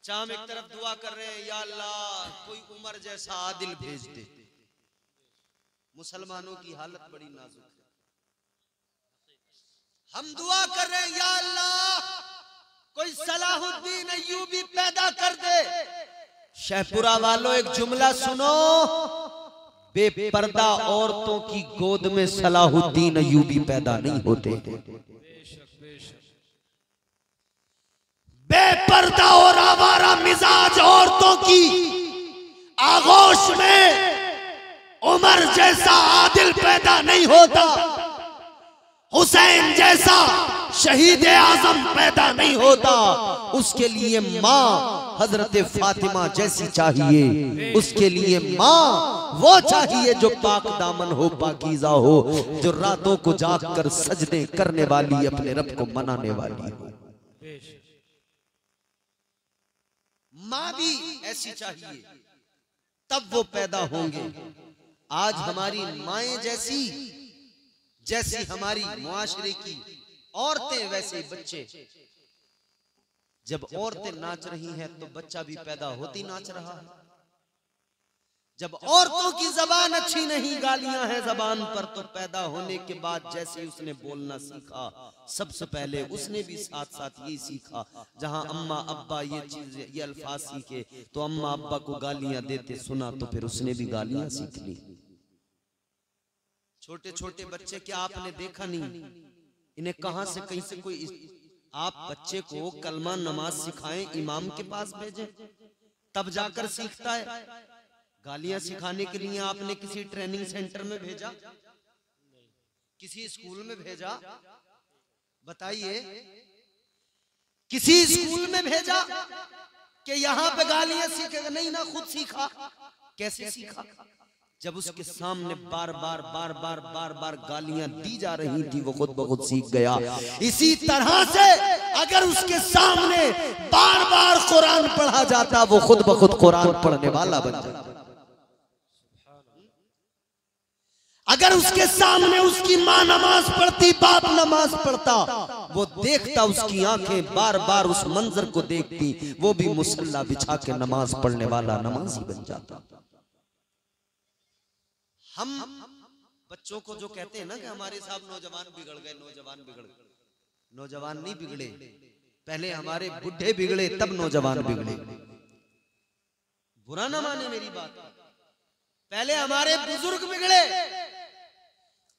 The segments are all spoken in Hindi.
चाम एक तरफ दुआ कर रहे हैं, या अल्लाह कोई उमर जैसा आदिल भेज दे। मुसलमानों की हालत बड़ी नाजुक है। हम दुआ कर रहे हैं, या अल्लाह कोई सलाहुद्दीन अय्यूबी पैदा कर दे। शेखपुरा वालों एक जुमला सुनो, बेपर्दा औरतों की गोद में सलाहुद्दीन अय्यूबी पैदा नहीं होते। बेपर्दा और आवारा मिजाज औरतों की आगोश में उमर जैसा आदिल पैदा नहीं होता, हुसैन जैसा शहीद आजम पैदा नहीं होता। उसके लिए माँ हजरत फातिमा जैसी चाहिए, उसके लिए माँ वो चाहिए जो पाक दामन हो, पाकीज़ा हो, जो रातों को जाग कर सजदे करने वाली, अपने रब को मनाने वाली हो। माँ भी ऐसी चाहिए, तब वो पैदा होंगे। आज हमारी माएं जैसी हमारी मुआशरे की औरतें वैसे बच्चे। जब औरतें नाच रही हैं तो बच्चा भी पैदा होती नाच रहा है। जब औरतों की जबान अच्छी नहीं, गालियां हैं जबान पर, तो पैदा होने के बाद जैसे उसने बोलना सीखा, सबसे पहले उसने भी साथ साथ ये सीखा। जहां अम्मा अब्बा ये चीज ये अल्फाज सीखे तो अम्मा अब्बा को गालियां देते सुना, तो फिर उसने भी गालियां सीख ली। छोटे छोटे बच्चे, क्या आपने देखा नहीं, इन्हें कहां से कहीं से कोई, आप बच्चे को कलमा नमाज सिखाएं, इमाम के पास भेजें, तब जाकर सीखता है। गालियां सिखाने के लिए आपने किसी ट्रेनिंग सेंटर में भेजा, किसी स्कूल में भेजा? बताइए, किसी स्कूल में भेजा कि यहां पे गालियां सीखेगा? नहीं ना, खुद सीखा। कैसे सीखा? जब उसके सामने बार बार बार बार बार बार गालियां दी जा रही थी, वो खुद ब खुद सीख गया। इसी तरह से अगर उसके सामने बार बार कुरान पढ़ा जाता, वो खुद ब खुद कुरान पढ़ने वाला बन जाता। अगर उसके सामने उसकी माँ नमाज पढ़ती, बाप नमाज पढ़ता, वो देखता, उसकी आंखें बार बार उस मंजर को देखती, वो भी मुसल्ला बिछा के नमाज पढ़ने वाला नमाजी बन जाता। हम बच्चों को जो कहते हैं ना कि हमारे साहब नौजवान बिगड़ गए, नौजवान बिगड़ गए, नौजवान नहीं बिगड़े, पहले हमारे बुढ़े बिगड़े तब नौजवान बिगड़े। बुरा ना माने मेरी बात, पहले हमारे बुजुर्ग बिगड़े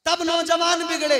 तब नौजवान बिगड़े,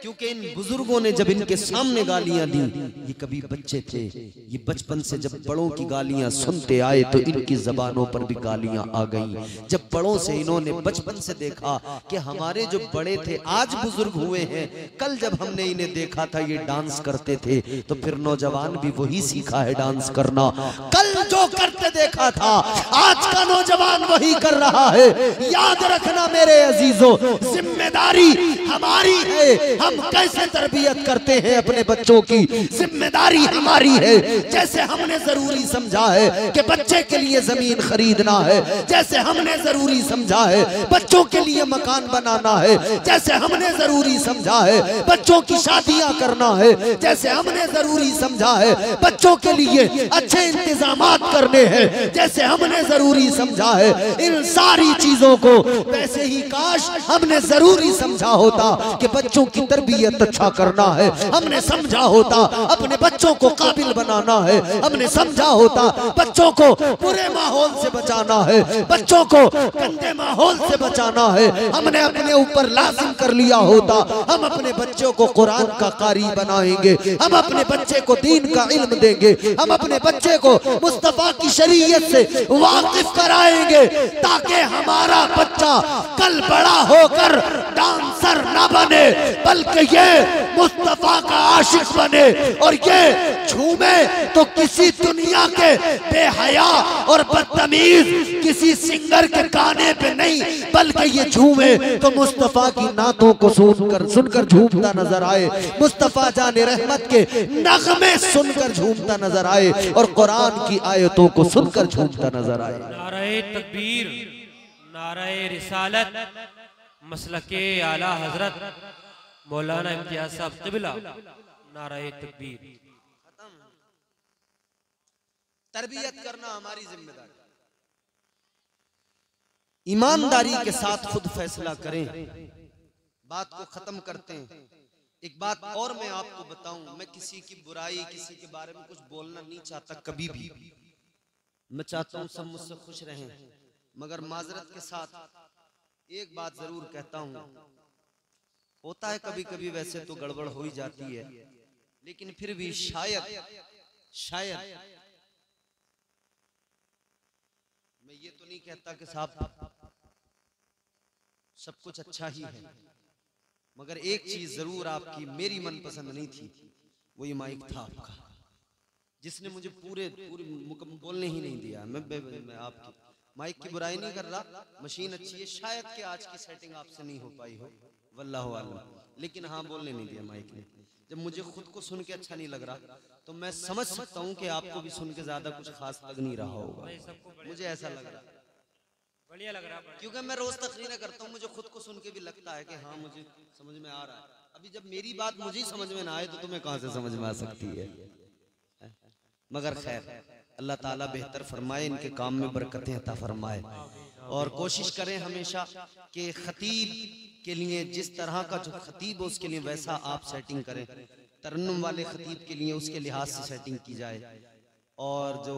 क्योंकि इन बुजुर्गों ने जब इनके सामने गालियां दी, ये कभी बच्चे थे, ये बचपन से जब बड़ों की गालियां सुनते आए तो इनकी जबानों पर भी गालियां आ गई। जब बड़ों से इन्होंने बचपन से देखा कि हमारे जो बड़े थे आज बुजुर्ग हुए हैं, कल जब हमने इन्हें देखा था ये डांस करते थे, तो फिर नौजवान भी वही सीखा है डांस करना। कल जो करते देखा था आज का नौजवान वही कर रहा है। याद रखना मेरे अजीजों, जिम्मेदारी हमारी है, हम कैसे तरबियत करते हैं अपने बच्चों की, जिम्मेदारी हमारी है। जैसे हमने जरूरी समझा है कि बच्चे के लिए जमीन खरीदना है, जैसे हमने जरूरी समझा है बच्चों के लिए मकान बनाना है, जैसे हमने जरूरी समझा है बच्चों की शादियां करना है, जैसे हमने जरूरी समझा है बच्चों के लिए अच्छे इंतजामात करने हैं, जैसे हमने जरूरी समझा है इन सारी चीजों को, वैसे ही काश हमने जरूरी समझा होता कि बच्चों की तरबियत अच्छा करना है, हमने समझा होता अपने बच्चों को काबिल बनाना है, हमने समझा होता बच्चों को बुरे माहौल से बचाना है, बच्चों को गंदे माहौल से बचाना है, हमने अपने ऊपर लाजिम कर लिया होता हम अपने बच्चों को कुरान का कारी बनाएंगे, हम अपने बच्चे को दीन का इल्म देंगे, हम अपने बच्चे को मुस्तफा की शरीयत से वाकिफ कराएंगे, ताकि हमारा बच्चा कल बड़ा होकर डांसर न बने, बल्कि ये मुस्तफा का आशिक बने, और ये झूमे तो किसी दुनिया के बेहया और बदतमीज किसी सिंगर के गाने पे नहीं, बल्कि ये झूमे तो मुस्तफा की नातों को सुनकर झूमता नजर आए, मुस्तफा जाने रहमत के नगमे सुनकर झूमता नजर आए, और कुरान की आयतों को सुनकर झूमता नजर आए। नारे तकबीर, नारे रिसालत, मसलके आला हजरत मौलाना इम्तियाज साहब क़िबला, नारे तकबीर। तरबियत करना हमारी जिम्मेदारी। ईमानदारी के साथ खुद फैसला करें। बात को खत्म करते हैं। एक बात और मैं आपको बताऊं, मैं किसी की बुराई, किसी के बारे में कुछ बोलना नहीं चाहता कभी भी। मैं चाहता हूं सब मुझसे खुश रहें, मगर माजरत के साथ एक बात जरूर कहता हूं, होता है कभी कभी वैसे तो गड़बड़ हो ही जाती है, लेकिन फिर भी शायद मैं ये तो नहीं कहता कि साहब सब कुछ अच्छा ही है, मगर एक चीज जरूर आपकी मेरी मनपसंद नहीं थी, वो ये माइक था आपका, जिसने मुझे पूरे बोलने ही नहीं दिया। मैं आपकी माइक की बुराई नहीं कर रहा, मशीन अच्छी है, शायद कि आज की सेटिंग आपसे नहीं हो पाई हो, वल्लाहु आलम, लेकिन हाँ बोलने नहीं दिया माइक ने। जब मुझे खुद को सुन के अच्छा नहीं लग रहा तो मैं समझ सकता हूँ कि आपको भी सुन के ज्यादा कुछ खास लग नहीं रहा होगा, मुझे ऐसा लग रहा, बढ़िया लग रहा है, क्योंकि मैं रोज तकरीरें करता हूँ, मुझे खुद को सुन के भी लगता है कि हाँ मुझे समझ में आ रहा है। अभी जब मेरी बात मुझे ही समझ में ना आए तो तुम्हें कहां से समझ में आ सकती है? मगर खैर, अल्लाह ताला बेहतर फरमाए, इनके काम में बरकतें अता फरमाए, और कोशिश करें हमेशा कि खतीब के लिए जिस तरह का जो खतीब हो उसके लिए वैसा आप सेटिंग करें, तरन्नुम वाले खतीब के लिए उसके लिहाज से सेटिंग की जाए, और जो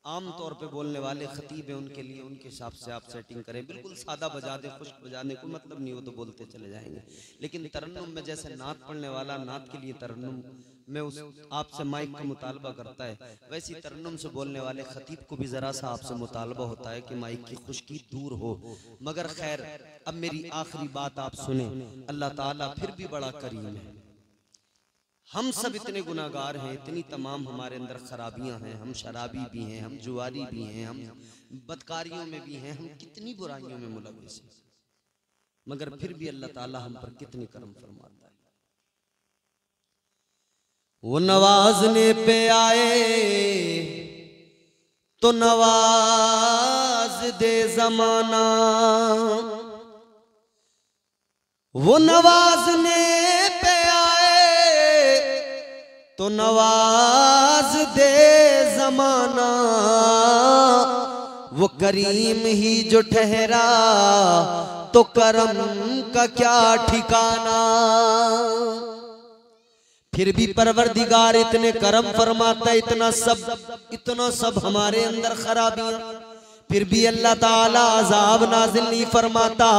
आम तौर पे बोलने वाले खतीब हैं उनके लिए उनके हिसाब से आप सेटिंग करें। बिल्कुल सादा बजा दे, खुश्क बजाने को मतलब नहीं, वो तो बोलते चले जाएंगे, लेकिन तरन्नुम में जैसे नात पढ़ने वाला नात के लिए तरन्नुम में उस आपसे माइक का मुतालबा करता है, वैसी तरन्नुम से बोलने वाले खतीब को भी जरा सा आपसे मुतालबा होता है कि माइक की खुश्की दूर हो। मगर खैर, अब मेरी आखिरी बात आप सुने, अल्लाह ताला फिर भी बड़ा करीम है। हम सब इतने गुनाहगार हैं, इतनी तमाम हमारे अंदर खराबियां हैं, हम शराबी भी हैं, हम जुआरी भी हैं, हम बदकारियों में भी हैं, हम कितनी बुराइयों में मुलव्वस हैं, मगर फिर भी अल्लाह ताला हम पर कितनी करम फरमाता है। वो नवाजने पे आए तो नवाज दे जमाना, वो नवाजने पे तो नवाज दे जमाना, वो करीम ही जो ठहरा तो करम का क्या ठिकाना। फिर भी परवरदिगार इतने करम फरमाता, इतना सब हमारे अंदर खराबियां, फिर भी अल्लाह ताला अजाब नाजिल नहीं फरमाता।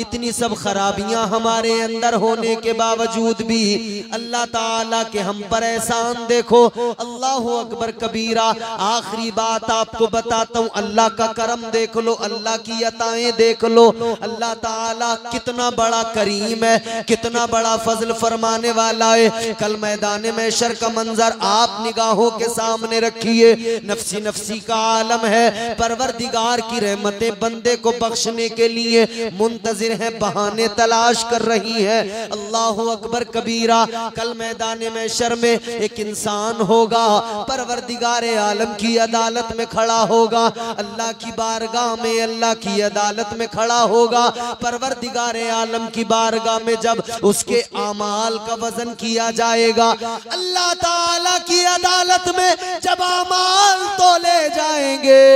इतनी सब खराबियां हमारे अंदर होने के बावजूद भी अल्लाह ताला के हम पर एहसान देखो, अल्लाहु अकबर कबीरा। आखिरी बात आपको बताता हूँ, अल्लाह का करम देख लो, अल्लाह की अताएं देख लो, अल्लाह ताला कितना बड़ा करीम है, कितना बड़ा फजल फरमाने वाला है। कल मैदान महशर का मंजर आप निगाहों के सामने रखिए, नफसी नफसी का आलम है, परवरदिगार की रहमतें बंदे को बख्शने के लिए मुंतजिर है, बहाने तलाश कर रही है। अल्लाहु अकबर कबीरा। कल मैदान महशर में एक इंसान होगा, परवरदिगार आलम की अदालत में खड़ा होगा, अल्लाह की बारगाह में, अल्लाह की अदालत में खड़ा होगा। परवरदिगार आलम की बारगाह में जब उसके आमाल का वजन किया जाएगा, अल्लाह ताला की अदालत में जब आमाल तोले जाएंगे,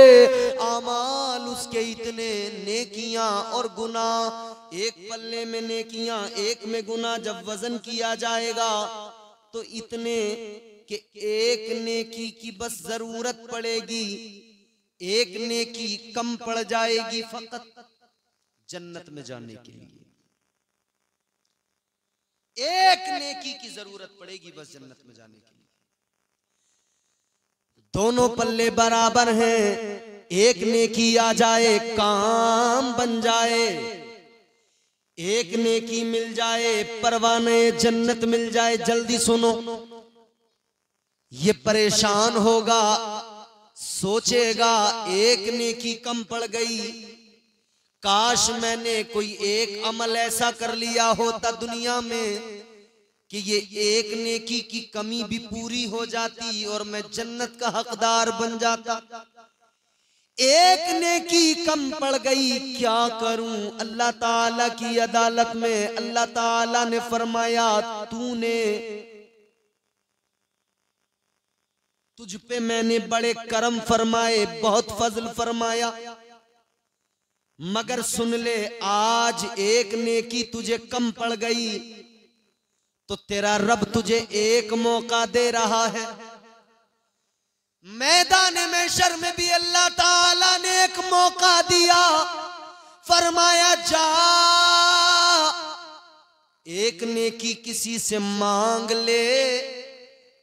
आमाल उसके इतने नेकियां और गुनाह, एक पल्ले में नेकियां एक में गुनाह, जब वजन किया जाएगा तो इतने कि एक नेकी की बस जरूरत पड़ेगी, एक नेकी कम पड़ जाएगी फकत जन्नत में जाने के लिए। एक नेकी की जरूरत पड़ेगी बस जन्नत में जाने के लिए। दोनों पल्ले बराबर हैं, एक नेकी आ जाए काम बन जाए, एक नेकी मिल जाए परवाने जन्नत मिल जाए। जल्दी सुनो, ये परेशान होगा, सोचेगा एक नेकी कम पड़ गई, काश मैंने कोई एक अमल ऐसा कर लिया होता दुनिया में कि ये एक नेकी की कमी भी पूरी हो जाती और मैं जन्नत का हकदार बन जाता। एक नेकी कम पड़ गई, क्या करूं? अल्लाह ताला की अदालत में अल्लाह ताला ने फरमाया, तूने तुझ पे मैंने बड़े करम फरमाए, बहुत फजल फरमाया, मगर सुन ले आज एक नेकी तुझे कम पड़ गई तो तेरा रब तुझे एक मौका दे रहा है। मैदान महशर में भी अल्लाह ताला ने एक मौका दिया, फरमाया जा एक नेकी किसी से मांग ले,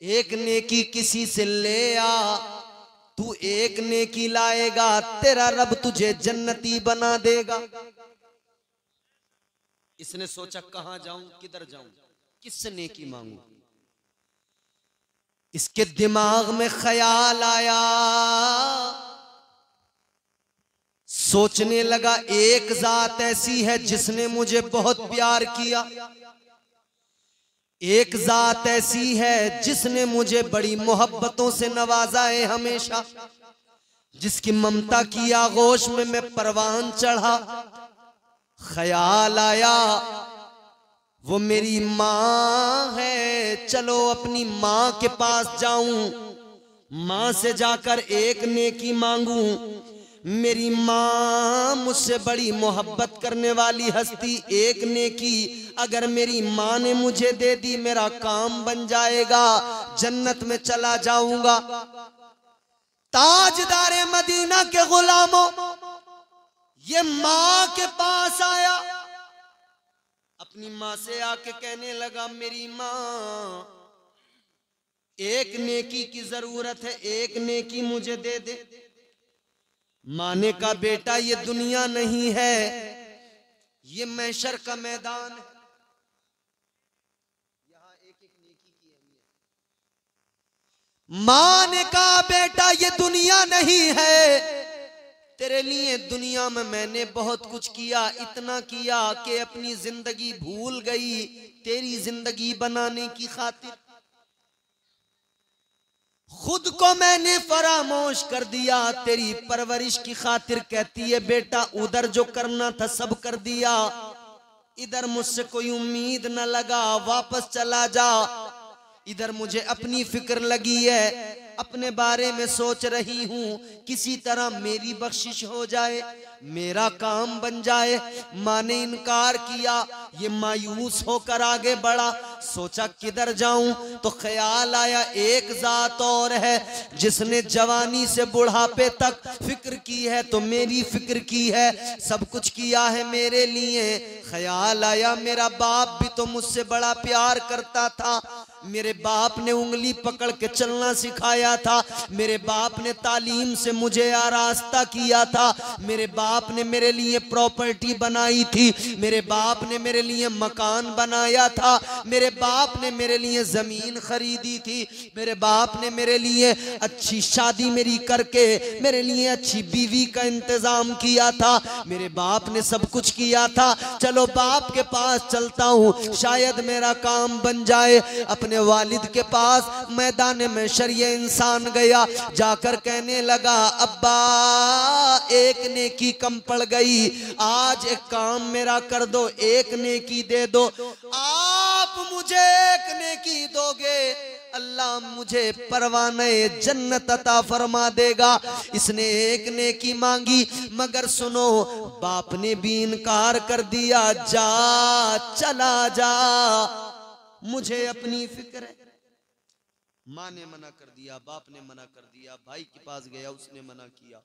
एक नेकी किसी से ले आ, तू एक नेकी लाएगा तेरा रब तुझे जन्नती बना देगा। इसने सोचा कहां जाऊं, किधर जाऊं, किससे नेकी मांगूं। इसके दिमाग में ख्याल आया, सोचने लगा एक जात ऐसी है जिसने मुझे बहुत प्यार किया, एक जात ऐसी है जिसने मुझे बड़ी मोहब्बतों से नवाजा है हमेशा, जिसकी ममता की आगोश में मैं परवान चढ़ा। ख्याल आया वो मेरी माँ है, चलो अपनी माँ के पास जाऊं, माँ से जाकर एक नेकी मांगूं। मेरी माँ मुझसे बड़ी मोहब्बत करने वाली हस्ती, एक नेकी अगर मेरी माँ ने मुझे दे दी मेरा काम बन जाएगा, जन्नत में चला जाऊंगा। ताजदारे मदीना के गुलामों, ये माँ के पास आया, अपनी माँ से आके कहने लगा मेरी माँ एक नेकी की जरूरत है, एक नेकी मुझे दे दे। माँ ने कहा बेटा ये दुनिया नहीं है, ये महशर का मैदान है, यहाँ एक एक नेकी की अहमियत। माँ ने कहा बेटा ये दुनिया नहीं है, तेरे लिए दुनिया में मैंने बहुत कुछ किया, इतना किया कि अपनी जिंदगी भूल गई तेरी जिंदगी बनाने की खातिर। खुद को मैंने फरामोश कर दिया तेरी परवरिश की खातिर। कहती है बेटा उधर जो करना था सब कर दिया, इधर मुझसे कोई उम्मीद न लगा, वापस चला जा। इधर मुझे अपनी फिक्र लगी है, अपने बारे में सोच रही हूं किसी तरह मेरी बख्शिश हो जाए, मेरा काम बन जाए। माँ ने इनकार किया, ये मायूस होकर आगे बढ़ा, सोचा किधर जाऊं, तो ख्याल आया एक जात और है जिसने जवानी से बुढ़ापे तक फिक्र की है तो मेरी फिक्र की है, सब कुछ किया है मेरे लिए। ख्याल आया मेरा बाप भी तो मुझसे बड़ा प्यार करता था, मेरे बाप ने उंगली पकड़ के चलना सिखाया था, मेरे बाप ने तालीम से मुझे आरास्ता किया था, मेरे बाप ने मेरे लिए प्रॉपर्टी बनाई थी, मेरे बाप ने मेरे लिए मकान बनाया था, मेरे बाप ने मेरे लिए जमीन खरीदी थी, मेरे बाप ने मेरे लिए अच्छी शादी मेरी करके मेरे लिए अच्छी बीवी का इंतजाम किया था, मेरे बाप ने सब कुछ किया था। चलो बाप के पास चलता हूँ, शायद मेरा काम बन जाए। अपने वालिद के पास मैदान में शरीय इंसान गया, जाकर कहने लगा अब्बा एक नेकी कम पड़ गई, आज एक काम मेरा कर दो, एक नेकी दे दो। आप मुझे एक नेकी दोगे, अल्लाह मुझे परवाने जन्नत अता फरमा देगा। इसने एक नेकी मांगी, मगर सुनो बाप ने भी इनकार कर दिया, जा चला जा, मुझे अपनी फिक्र है। माँ ने मना कर दिया, बाप ने मना कर दिया, भाई के पास गया उसने मना किया,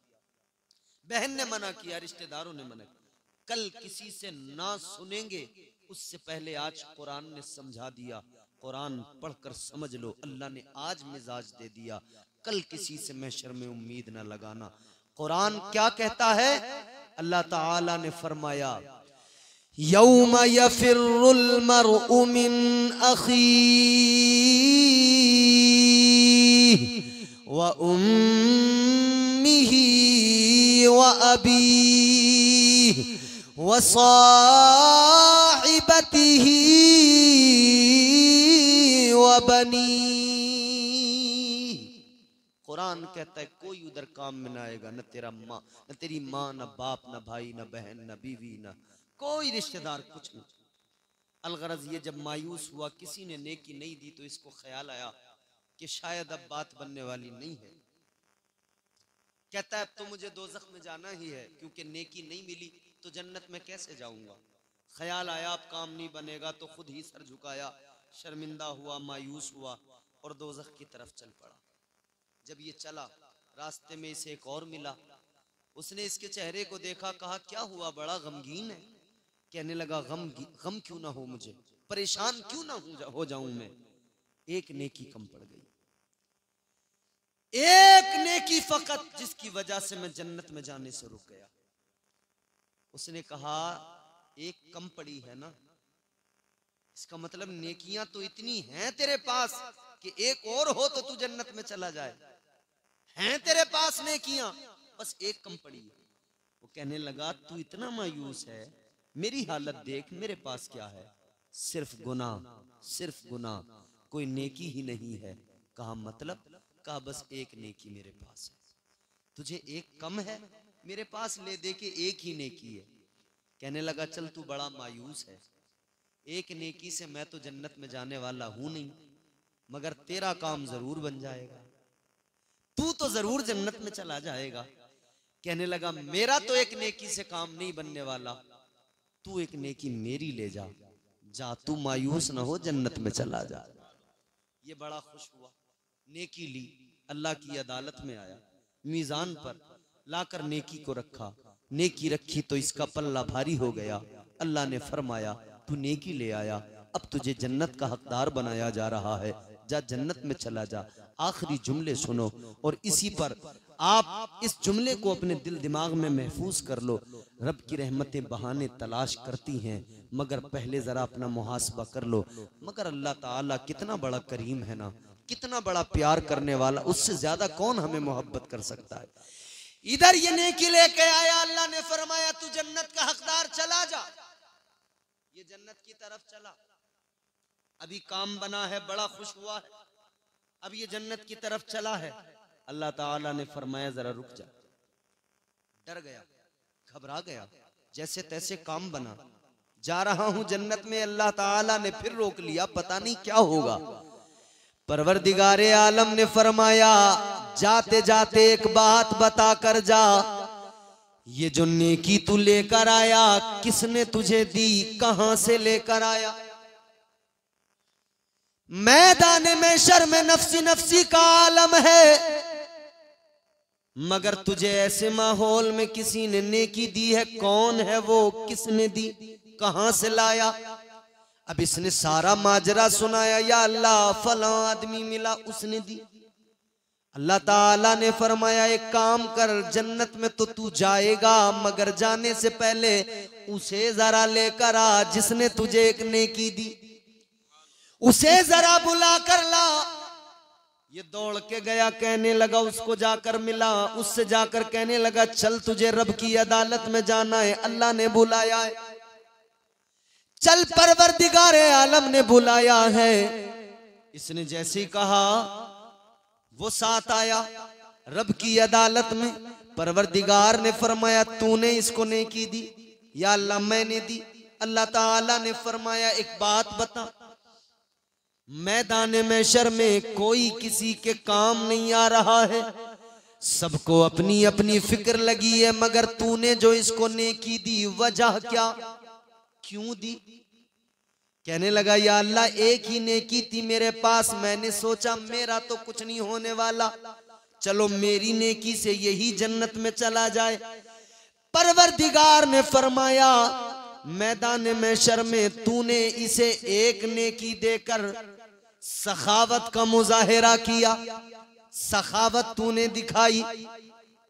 बहन ने मना किया, रिश्तेदारों ने मना किया। कल किसी से ना सुनेंगे उससे पहले आज कुरान ने समझा दिया, कुरान पढ़कर समझ लो, अल्लाह ने आज मिजाज दे दिया, कल किसी से महशर में उम्मीद न लगाना। कुरान क्या कहता है? अल्लाह ताला ने फरमाया यौम यफिरुल मरउ मिन अखीह व उम्मिही व अबीह व साहिबतिही व बनी। कुरान कहता है कोई उधर काम में ना आएगा, न तेरा माँ, न तेरी माँ, न बाप, न भाई, न बहन, न बीवी, न कोई रिश्तेदार, कुछ नहीं। अलगरज ये जब मायूस हुआ, किसी ने नेकी नहीं दी, तो इसको ख्याल आया कि शायद अब बात बनने वाली नहीं है। कहता है अब तो मुझे दोज़ख में जाना ही है, क्योंकि नेकी नहीं मिली तो जन्नत में कैसे जाऊंगा। ख्याल आया अब काम नहीं बनेगा तो खुद ही सर झुकाया, शर्मिंदा हुआ, मायूस हुआ और दोज़ख की तरफ चल पड़ा। जब ये चला, रास्ते में इसे एक और मिला। उसने इसके चेहरे को देखा, कहा क्या हुआ, बड़ा गमगीन है। कहने लगा गम क्यों ना हो मुझे, परेशान क्यों ना हो जाऊं मैं। एक नेकी कम पड़ गई, एक नेकी फकत, जिसकी वजह से मैं जन्नत में जाने से रुक गया। उसने कहा एक कम पड़ी है ना, इसका मतलब नेकियां तो इतनी हैं तेरे पास कि एक और हो तो तू जन्नत में चला जाए। हैं तेरे पास नेकियां, बस एक कम पड़ी है। वो कहने लगा तू इतना मायूस है, मेरी हालत देख, मेरे पास क्या है, सिर्फ गुनाह, सिर्फ गुनाह, कोई नेकी ही नहीं है। कहा मतलब, कहा बस एक नेकी मेरे पास है। तुझे एक कम है, मेरे पास ले दे के एक ही नेकी है। कहने लगा चल तू बड़ा मायूस है, एक नेकी से मैं तो जन्नत में जाने वाला हूं नहीं, मगर तेरा काम जरूर बन जाएगा, तू तो जरूर जन्नत में चला जाएगा। कहने लगा मेरा तो एक नेकी से काम नहीं बनने वाला, तू एक नेकी मेरी ले जा, जा तू मायूस ना हो, जन्नत में चला जा। ये बड़ा खुश हुआ, नेकी ली, अल्लाह की अदालत में आया, मीजान पर लाकर नेकी को रखा। नेकी रखी तो इसका पल्ला भारी हो गया। अल्लाह ने फरमाया तू नेकी ले आया, अब तुझे जन्नत का हकदार बनाया जा रहा है, जा जन्नत में चला जा। आखिरी जुमले सुनो और इसी पर आप इस जुमले को अपने दिल दिमाग में महफूज कर लो। रब की रहमतें बहाने तलाश करती हैं, मगर पहले जरा अपना मुहासबा कर लो। मगर अल्लाह ताला कितना बड़ा करीम है ना, कितना बड़ा प्यार करने वाला, उससे ज्यादा कौन हमें मोहब्बत कर सकता है। इधर ये नेकी लेके आया, अल्लाह ने फरमाया तू जन्नत का हकदार, चला जा। ये जन्नत की तरफ चला, अभी काम बना है, बड़ा खुश हुआ है, अब ये जन्नत की तरफ चला है। अल्लाह ताला ने फरमाया जरा रुक जा। डर गया, घबरा गया, जैसे तैसे काम बना, जा रहा हूं जन्नत में। अल्लाह ताला ने फिर रोक लिया, पता नहीं क्या होगा। परवरदिगारे आलम ने फरमाया जाते जाते एक बात बता कर जा, ये जो नेकी तू लेकर आया किसने तुझे दी, कहां से लेकर आया। मैदान में शर्म नफ्सी नफ्सी का आलम है, मगर तुझे ऐसे माहौल में किसी ने नेकी दी है, कौन है वो, किसने दी, कहां से लाया। अब इसने सारा माजरा सुनाया, या अल्लाह फला आदमी मिला उसने दी। अल्लाह ताला ने फरमाया एक काम कर, जन्नत में तो तू जाएगा, मगर जाने से पहले उसे जरा लेकर आ जिसने तुझे एक नेकी दी, उसे जरा बुला कर ला। ये दौड़ के गया, कहने लगा, उसको जाकर मिला, उससे जाकर कहने लगा चल तुझे रब की अदालत में जाना है, अल्लाह ने बुलाया है, चल परवरदिगारे आलम ने बुलाया है। इसने जैसे ही कहा वो साथ आया रब की अदालत में। परवरदिगार ने फरमाया तूने इसको नेकी दी, या अल्लाह मैंने दी। अल्लाह ताला ने फरमाया एक बात बता, मैदान महशर में कोई किसी के काम नहीं आ रहा है, सबको अपनी अपनी फिक्र लगी है, मगर तूने जो इसको नेकी दी वजह क्या, क्यों दी। कहने लगा या अल्लाह एक ही नेकी थी मेरे पास, मैंने सोचा मेरा तो कुछ नहीं होने वाला, चलो मेरी नेकी से यही जन्नत में चला जाए। परवरदिगार ने फरमाया मैदान महशर में तूने इसे एक नेकी देकर सखावत का मुजाहिरा किया, सखावत तूने दिखाई।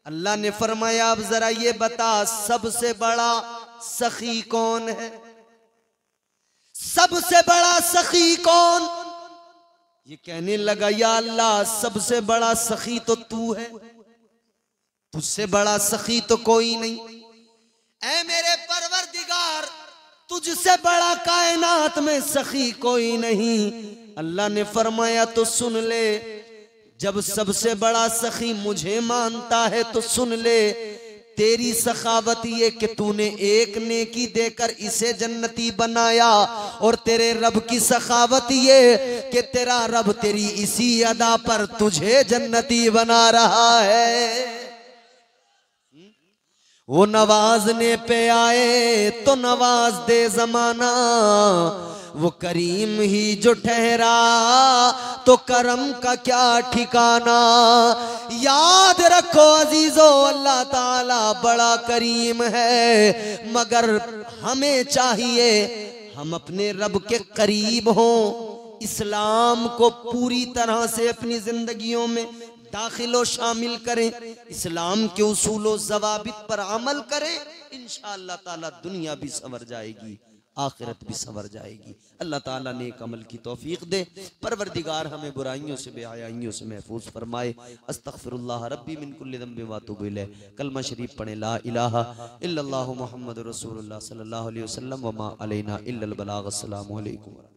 अल्लाह ने फरमाया अब जरा ये बता सबसे बड़ा सखी कौन है, सबसे बड़ा सखी कौन। ये कहने लगा या अल्लाह सबसे बड़ा सखी तो तू है, तुझसे बड़ा सखी तो कोई नहीं। ऐ मेरे परवरदिगार तुझसे बड़ा कायनात में सखी कोई नहीं। अल्लाह ने फरमाया तो सुन ले, जब सबसे बड़ा सखी मुझे मानता है तो सुन ले, तेरी सखावत ये कि तूने एक नेकी देकर इसे जन्नती बनाया, और तेरे रब की सखावत ये कि तेरा रब तेरी इसी अदा पर तुझे जन्नती बना रहा है। वो नवाजने पे आए तो नवाज दे जमाना, वो करीम ही जो ठहरा तो करम का क्या ठिकाना। याद रखो अजीजो, अल्लाह ताला बड़ा करीम है, मगर हमें चाहिए हम अपने रब के करीब हों, इस्लाम को पूरी तरह से अपनी जिंदगियों में दाखिलो शामिल करें, इस्लाम के उसूलो ज़वाबित पर अमल करें। इंशाअल्लाह ताला दुनिया भी संवर जाएगी, आखिरत भी संवर जाएगी। अल्लाह ताला नेक अमल की तौफीक दे। परवरदिगार हमें बुराइयों से बेहयाइयों से महफूज फरमाए। अस्तगफिरुल्लाह रब्बी मिन कुल्लि ज़ंबिन व अतूबु इलैह। कलमा शरीफ पढ़े, ला इलाहा इल्लल्लाहु मुहम्मदुर रसूलुल्लाह सल्लल्लाहु अलैहि वसल्लम व मा अलैना इल्लल बलाग। अस्सलामु अलैकुम।